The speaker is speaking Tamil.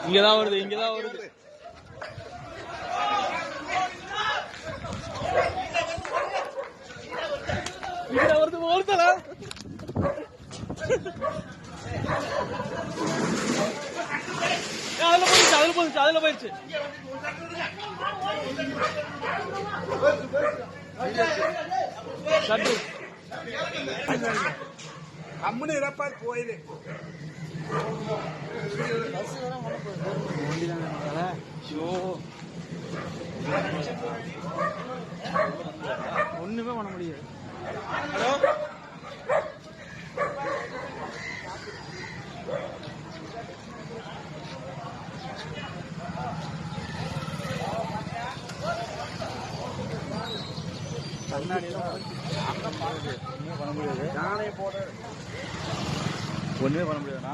இங்கதான் வருது, இங்கதான் வருது. இங்கதான் வருது, வருதல. அதுல போயிடுச்சு, அதுல போயிடுச்சு, அதுல போயிடுச்சு. அம்மனு இறப்பார் போயிரு. ஒண்ணுமே பண்ண முடியாது. ஒண்ணுமே பண்ண முடியாதுண்ணா.